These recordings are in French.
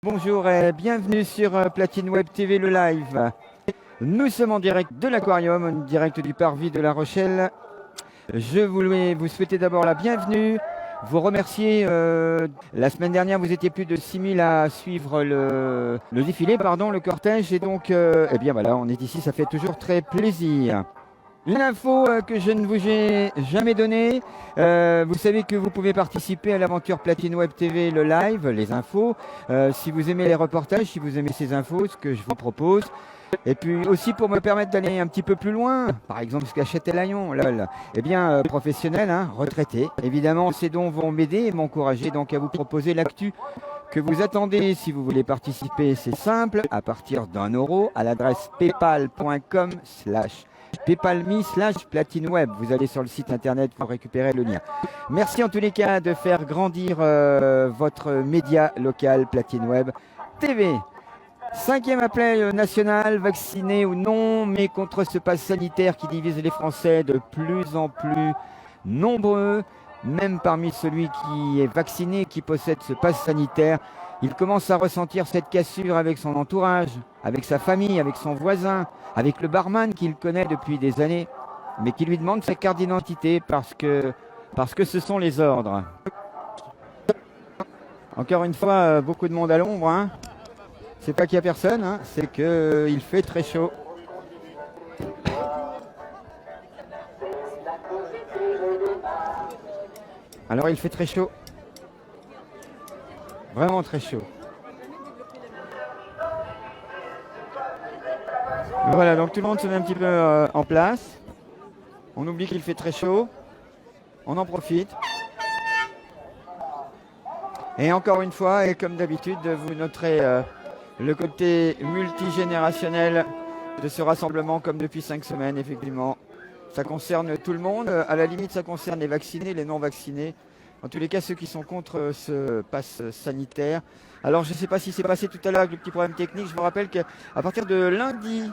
Bonjour et bienvenue sur Platine Web TV le live. Nous sommes en direct de l'aquarium, en direct du parvis de La Rochelle. Je voulais vous souhaiter d'abord la bienvenue, vous remercier. La semaine dernière, vous étiez plus de 6000 à suivre le défilé, le cortège. Et donc, eh bien voilà, on est ici, ça fait toujours très plaisir. L'info que je ne vous ai jamais donnée, vous savez que vous pouvez participer à l'aventure Platine Web TV, le live, les infos. Si vous aimez les reportages, si vous aimez ces infos, ce que je vous propose. Et puis aussi pour me permettre d'aller un petit peu plus loin, par exemple jusqu'à Châtelaillon, lol. Eh bien, professionnel, retraité. Évidemment, ces dons vont m'aider et m'encourager donc à vous proposer l'actu que vous attendez. Si vous voulez participer, c'est simple, à partir d'1 € à l'adresse paypal.me/PayPalMe/PlatineWeb. Vous allez sur le site internet pour récupérer le lien. Merci en tous les cas de faire grandir votre média local Platine Web TV. 5e appel national, vacciné ou non, mais contre ce pass sanitaire qui divise les Français de plus en plus nombreux. Même parmi celui qui est vacciné, qui possède ce pass sanitaire, il commence à ressentir cette cassure avec son entourage, avec sa famille, avec son voisin, avec le barman qu'il connaît depuis des années, mais qui lui demande sa carte d'identité parce que ce sont les ordres. Encore une fois, beaucoup de monde à l'ombre. C'est pas qu'il n'y a personne, c'est qu'il fait très chaud. Alors il fait très chaud. Vraiment très chaud. Voilà, donc tout le monde se met un petit peu en place. On oublie qu'il fait très chaud. On en profite. Et encore une fois, et comme d'habitude, vous noterez le côté multigénérationnel de ce rassemblement comme depuis 5 semaines, effectivement. Ça concerne tout le monde. À la limite, ça concerne les vaccinés, les non-vaccinés. En tous les cas, ceux qui sont contre ce pass sanitaire. Alors, je ne sais pas si c'est passé tout à l'heure avec le petit problème technique. Je vous rappelle qu'à partir de lundi,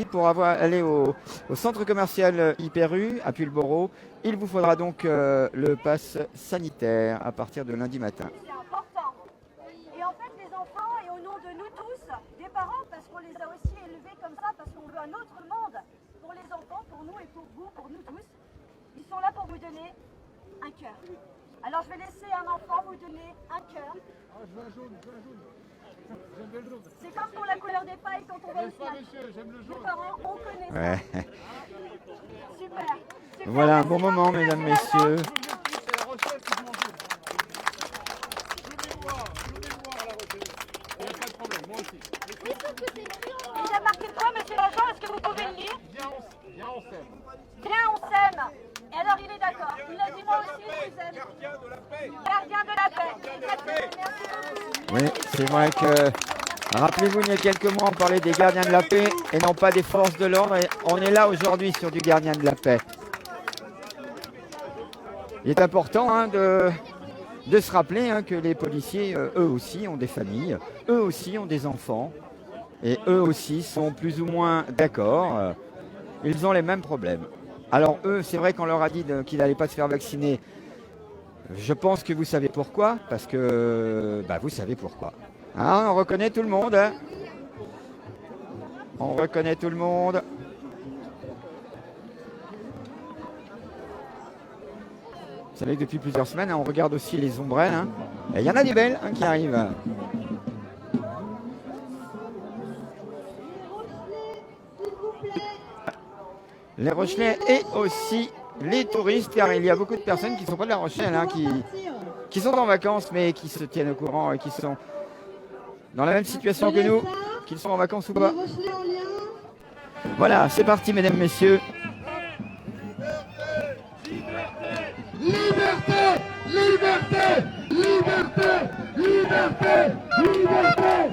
pour aller au centre commercial Hyper U à Pulboro, il vous faudra donc le pass sanitaire à partir de lundi matin. C'est important. Et en fait, les enfants, et au nom de nous tous, des parents, parce qu'on les a aussi élevés comme ça, parce qu'on veut un autre monde pour les enfants, pour nous et pour vous, pour nous tous, ils sont là pour vous donner un cœur. Alors je vais laisser un enfant vous donner un cœur. Ah, je veux un jaune, J'aime bien le jaune. C'est comme pour la couleur des pailles quand on va au Pas ciel. monsieur, j'aime le jaune. Les parents, on connaît ça. Ouais. Super. Voilà un bon moment, mesdames, messieurs. C'est la Rochelle qui mange. Venez-moi à la Rochelle. Il n'y a pas de problème, moi aussi. Il a marqué quoi, monsieur l'agent? Est-ce que vous pouvez le lire? Viens, on s'aime. Viens, on s'aime. Et alors, il est d'accord. Il a dit moi aussi, je vous aime. Gardien de la paix. Gardien de la paix. Exactement. Merci beaucoup. Oui, c'est vrai que, rappelez-vous, il y a quelques mois, on parlait des gardiens de la paix et non pas des forces de l'ordre. Et on est là aujourd'hui sur du gardien de la paix. Il est important de se rappeler que les policiers, eux aussi, ont des familles, eux aussi ont des enfants, et eux aussi sont plus ou moins d'accord. Ils ont les mêmes problèmes. Alors eux, c'est vrai qu'on leur a dit qu'ils n'allaient pas se faire vacciner. Je pense que vous savez pourquoi, parce que vous savez pourquoi. On reconnaît tout le monde. On reconnaît tout le monde. Vous savez que depuis plusieurs semaines, on regarde aussi les ombrelles. Et il y en a des belles qui arrivent. Les Rochelais et aussi les touristes, car il y a beaucoup de personnes qui ne sont pas de La Rochelle, qui sont en vacances, mais qui se tiennent au courant et qui sont dans la même situation que nous, qu'ils sont en vacances ou pas. Voilà, c'est parti, mesdames, messieurs. Liberté, liberté, liberté, liberté, liberté.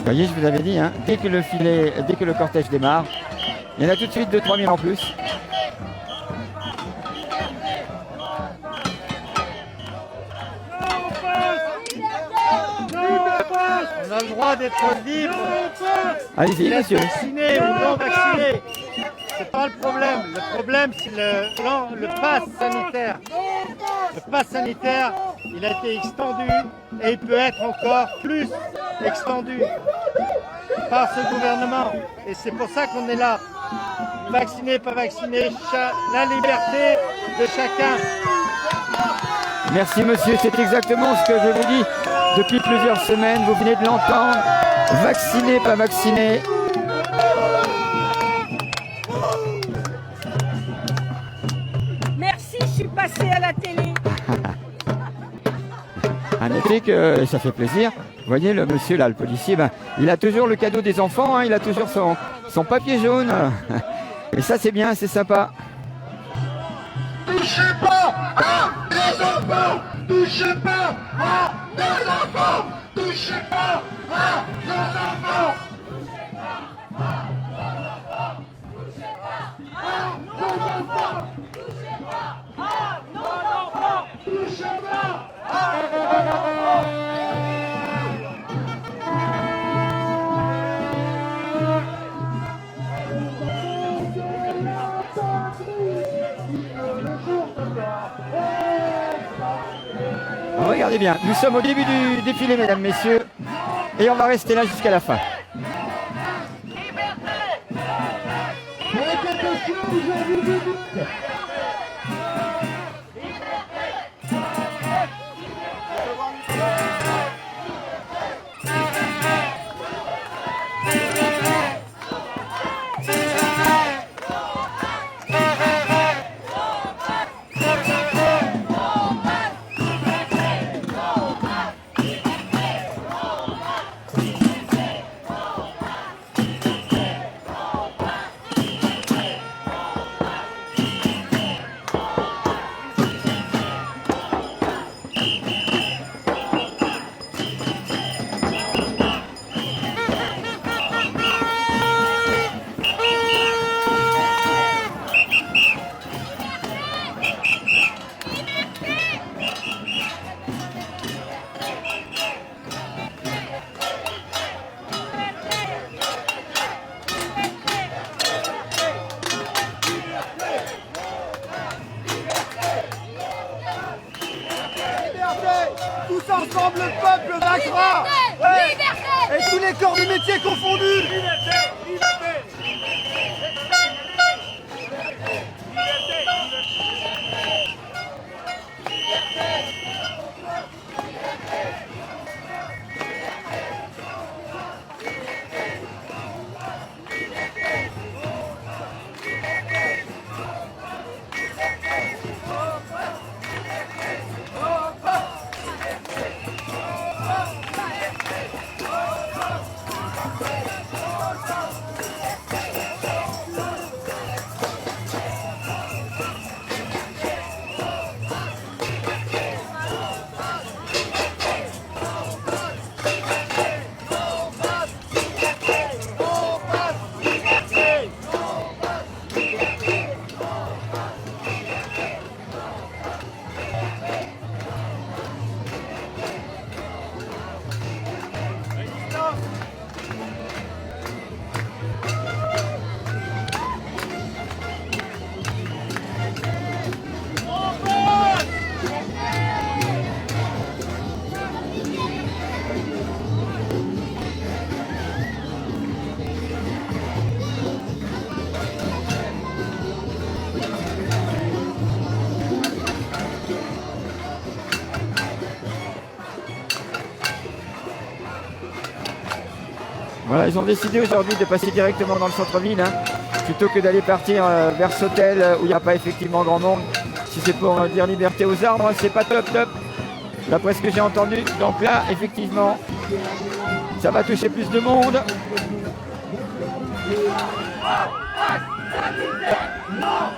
voyez, je vous avais dit, hein, dès que le cortège démarre, il y en a tout de suite 2-3 000 en plus. On a le droit d'être libre. Allez-y, monsieur. Vacciné ou non vacciné. C'est pas le problème. Le problème, c'est le pass sanitaire. Le pass sanitaire, il a été extendu et il peut être encore plus extendu par ce gouvernement. Et c'est pour ça qu'on est là. Vacciné, pas vacciné, la liberté de chacun. Merci monsieur, c'est exactement ce que je vous dis depuis plusieurs semaines, vous venez de l'entendre. Vacciné, pas vacciné. Merci, je suis passée à la télé. En effet que ça fait plaisir. Vous voyez le monsieur là, le policier, ben, il a toujours le cadeau des enfants, hein, il a toujours son papier jaune. Et ça c'est bien, c'est sympa. Touchez pas à les enfants! Touchez pas à nos enfants! Touchez pas à nos enfants! Regardez bien, nous sommes au début du défilé, mesdames, messieurs, et on va rester là jusqu'à la fin. Tous ensemble, le peuple vaincra. Liberté! Et tous les corps du métier confondus. Voilà, ils ont décidé aujourd'hui de passer directement dans le centre-ville, hein, plutôt que d'aller partir vers Sautel où il n'y a pas effectivement grand monde. Si c'est pour dire liberté aux arbres, c'est pas top top, d'après ce que j'ai entendu. Donc là, effectivement, ça va toucher plus de monde. Non,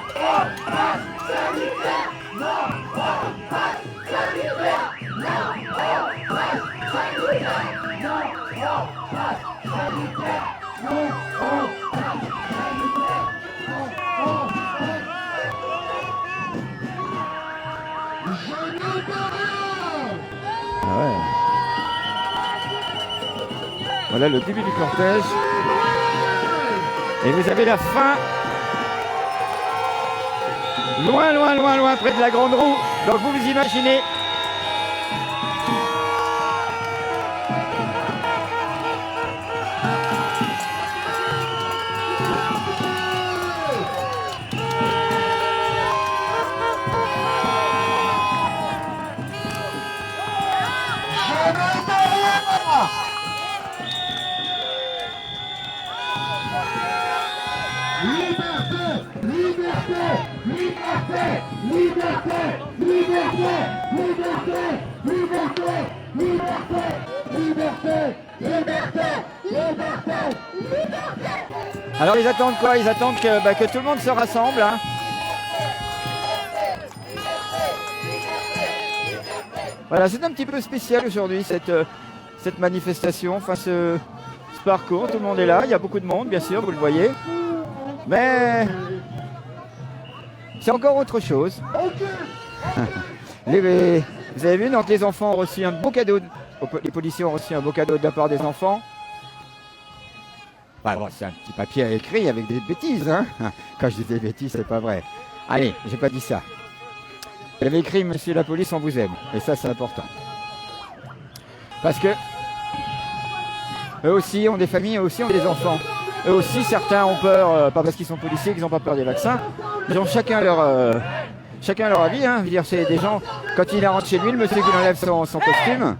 Ah ouais. Voilà le début du cortège. Et vous avez la fin. Loin, loin, loin, loin, près de la grande roue. Donc vous vous imaginez. Alors ils attendent quoi? Ils attendent que tout le monde se rassemble. Hein. Voilà, c'est un petit peu spécial aujourd'hui cette manifestation, enfin ce parcours. Tout le monde est là, il y a beaucoup de monde bien sûr, vous le voyez. Mais c'est encore autre chose. Vous avez vu, donc les enfants ont reçu un beau cadeau, les policiers ont reçu un beau cadeau de la part des enfants. Bah, bon, c'est un petit papier à écrire avec des bêtises. Hein. Quand je dis des bêtises, c'est pas vrai. Allez, j'ai pas dit ça. Il avait écrit « Monsieur la police, on vous aime ». Et ça, c'est important. Parce que eux aussi ont des familles, eux aussi ont des enfants. Eux aussi, certains ont peur, pas parce qu'ils sont policiers qu'ils n'ont pas peur des vaccins. Ils ont chacun leur avis. Hein. Je veux dire, c'est des gens, quand il rentre chez lui, le monsieur qui enlève son costume,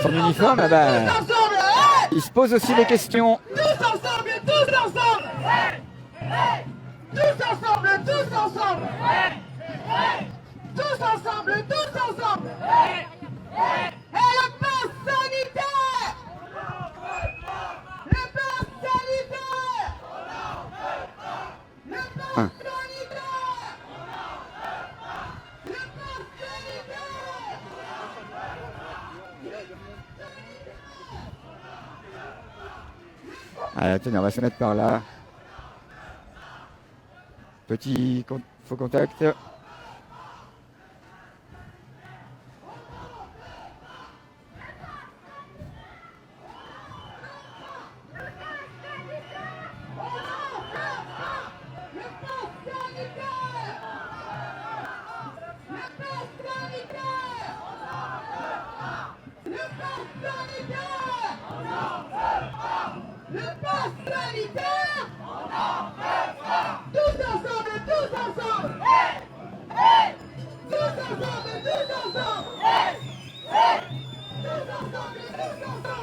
son uniforme, il se pose aussi des questions. Tous ensemble, tous ensemble. Tous ensemble, tous ensemble. Tous ensemble, tous ensemble. Et le pass sanitaire. Le pass sanitaire. Le pass sanitaire. Le pass sanitaire. Allez, tenez, on va se mettre par là. Petit faux contact. Le pass sanitaire. Tous ensemble, tous ensemble. Tous ensemble, tous ensemble. Tous ensemble, tous ensemble.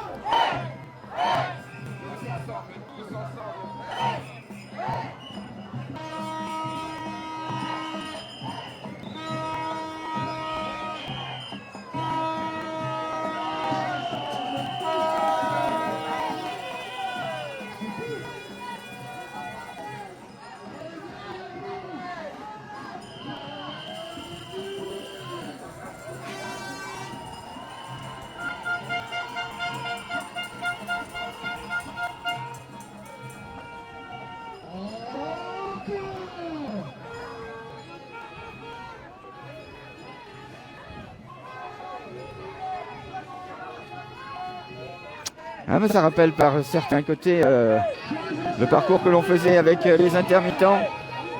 Ah ben ça rappelle par certains côtés le parcours que l'on faisait avec les intermittents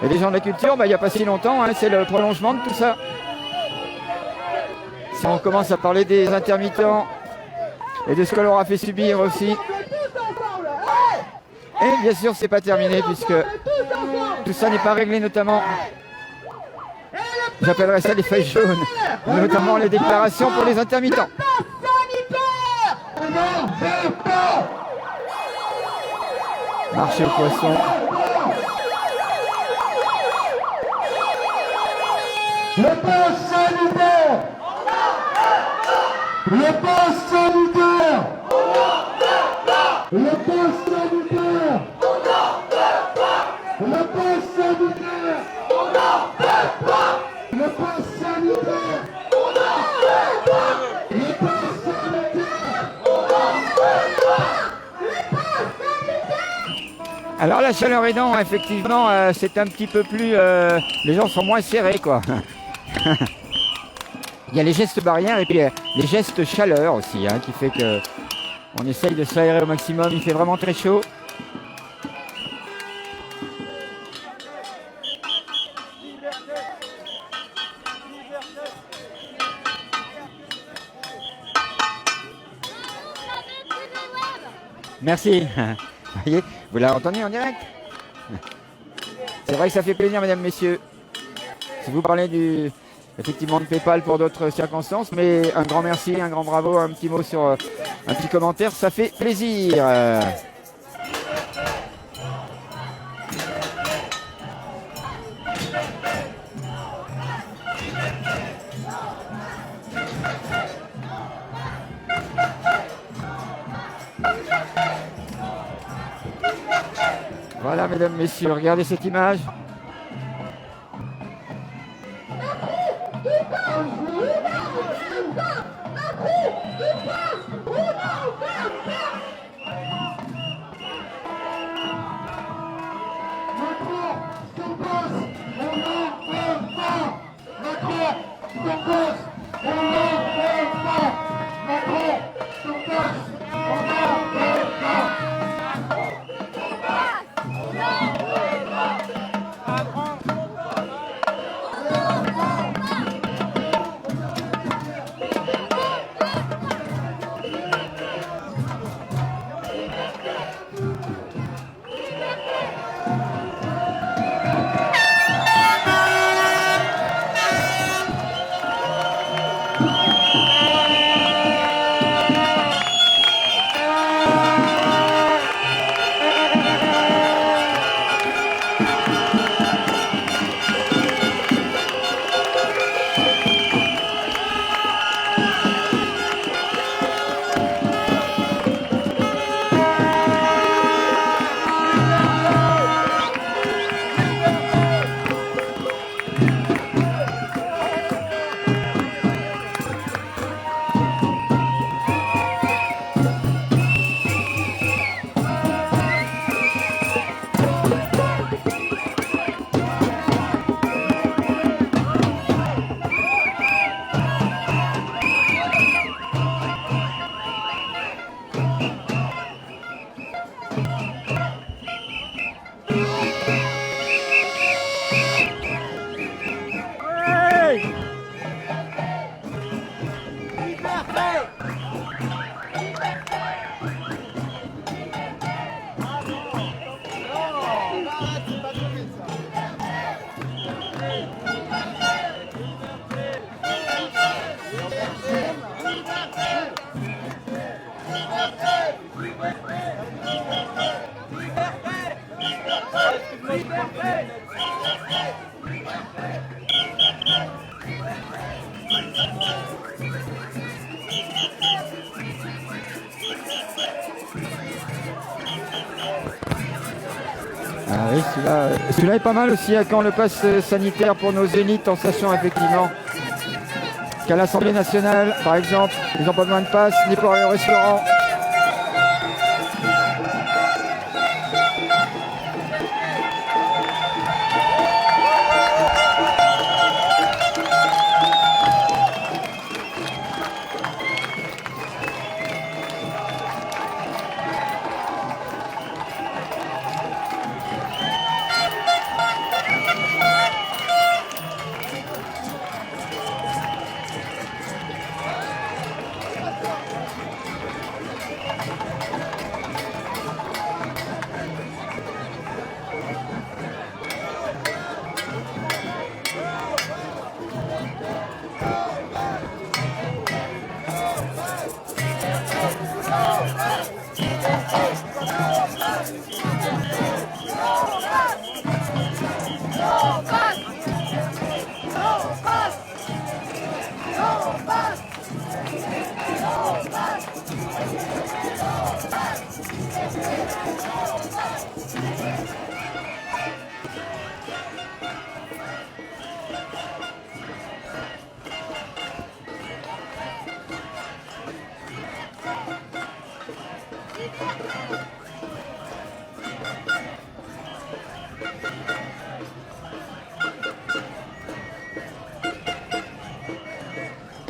et les gens de la culture, il n'y a pas si longtemps, hein, c'est le prolongement de tout ça. Si on commence à parler des intermittents et de ce que l'on a fait subir aussi. Et bien sûr, c'est pas terminé puisque tout ça n'est pas réglé, notamment, j'appellerais ça les feuilles jaunes, notamment les déclarations pour les intermittents. Marché aux poissons. Le pass sanitaire. Le pass sanitaire. Le pass sanitaire. Le pass sanitaire. Le pass sanitaire. Le pass sanitaire. Alors la Chaleur-Aidant, effectivement, c'est un petit peu plus... les gens sont moins serrés, quoi. Il y a les gestes barrières et puis les gestes chaleur aussi, hein, qui fait que on essaye de s'aérer au maximum. Il fait vraiment très chaud. Merci. Voyez, vous l'avez entendu en direct? C'est vrai que ça fait plaisir, mesdames, messieurs. Si vous parlez du... effectivement de PayPal pour d'autres circonstances, mais un grand merci, un grand bravo, un petit mot sur un petit commentaire, ça fait plaisir. Voilà, mesdames, messieurs, regardez cette image. Ah oui, celui-là est pas mal aussi, quand le pass sanitaire pour nos zéniths, en sachant effectivement qu'à l'Assemblée nationale, par exemple, ils n'ont pas besoin de passe, ni pour aller au restaurant.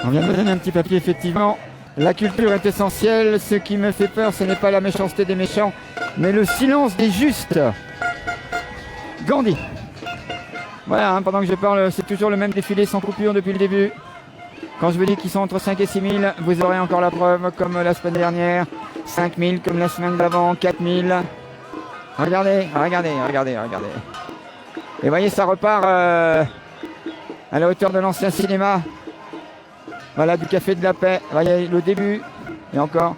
On vient de me donner un petit papier, effectivement. La culture est essentielle. Ce qui me fait peur, ce n'est pas la méchanceté des méchants, mais le silence des justes. Gandhi. Voilà, hein, pendant que je parle, c'est toujours le même défilé sans coupure depuis le début. Quand je vous dis qu'ils sont entre 5 et 6 000, vous aurez encore la preuve, comme la semaine dernière. 5 000 comme la semaine d'avant, 4 000. Regardez, regardez, regardez, regardez. Et voyez, ça repart à la hauteur de l'ancien cinéma. Voilà, du Café de la Paix. Voyez, le début. Et encore.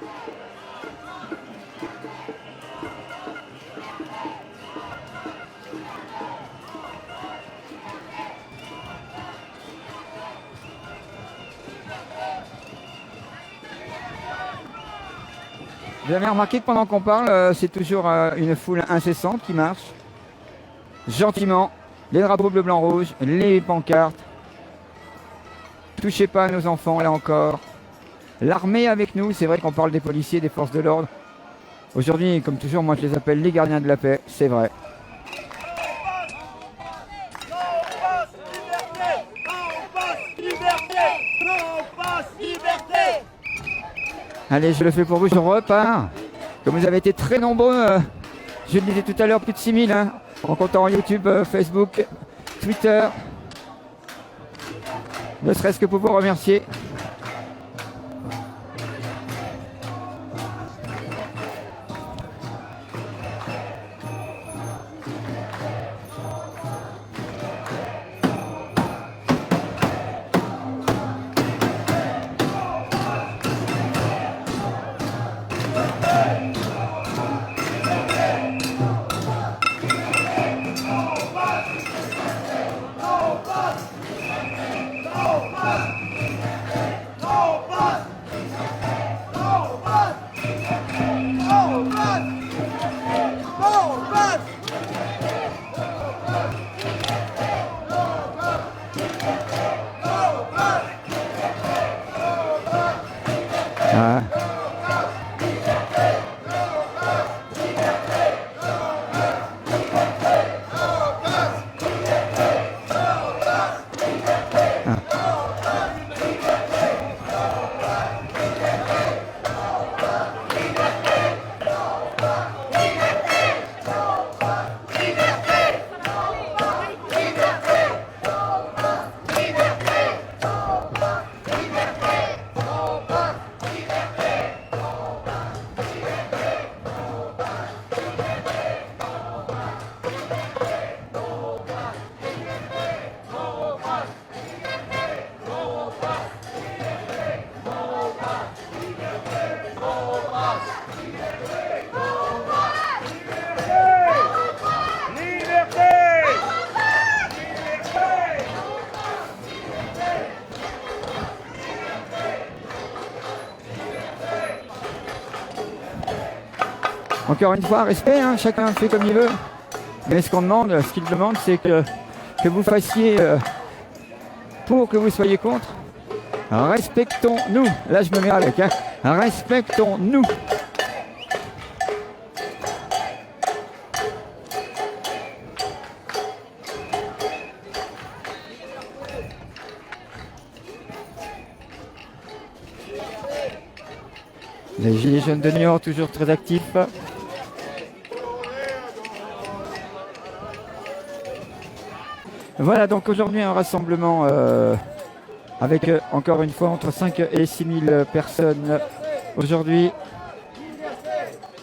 Vous avez remarqué que pendant qu'on parle, c'est toujours une foule incessante qui marche. Gentiment. Les drapeaux bleu, blanc, rouge, les pancartes. Touchez pas à nos enfants, là encore. L'armée avec nous, c'est vrai qu'on parle des policiers, des forces de l'ordre. Aujourd'hui, comme toujours, moi je les appelle les gardiens de la paix, c'est vrai. Allez, je le fais pour vous, je repars. Comme vous avez été très nombreux, je le disais tout à l'heure, plus de 6 000, hein, en comptant YouTube, Facebook, Twitter. Ne serait-ce que pour vous remercier. Ah. Encore une fois, respect, hein, chacun fait comme il veut. Mais ce qu'on demande, ce qu'il demande, c'est que vous fassiez pour que vous soyez contre. Respectons-nous. Là, je me mets avec. Hein. Respectons-nous. Les Gilets jaunes de Niort, toujours très actifs. Voilà, donc aujourd'hui un rassemblement avec encore une fois entre 5 et 6 000 personnes aujourd'hui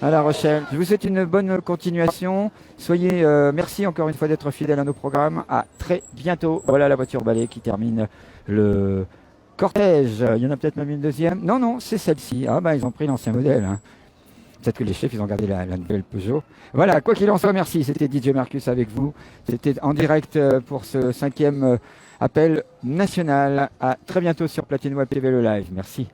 à La Rochelle. Je vous souhaite une bonne continuation. Soyez, merci encore une fois d'être fidèles à nos programmes. À très bientôt. Voilà la voiture balai qui termine le cortège. Il y en a peut-être même une deuxième. Non, non, c'est celle-ci. Ah bah ils ont pris l'ancien modèle. Hein. Peut-être que les chefs, ils ont gardé la nouvelle Peugeot. Voilà, quoi qu'il en soit, merci. C'était DJ Marcus avec vous. C'était en direct pour ce 5e appel national. À très bientôt sur Platine Web TV le live. Merci.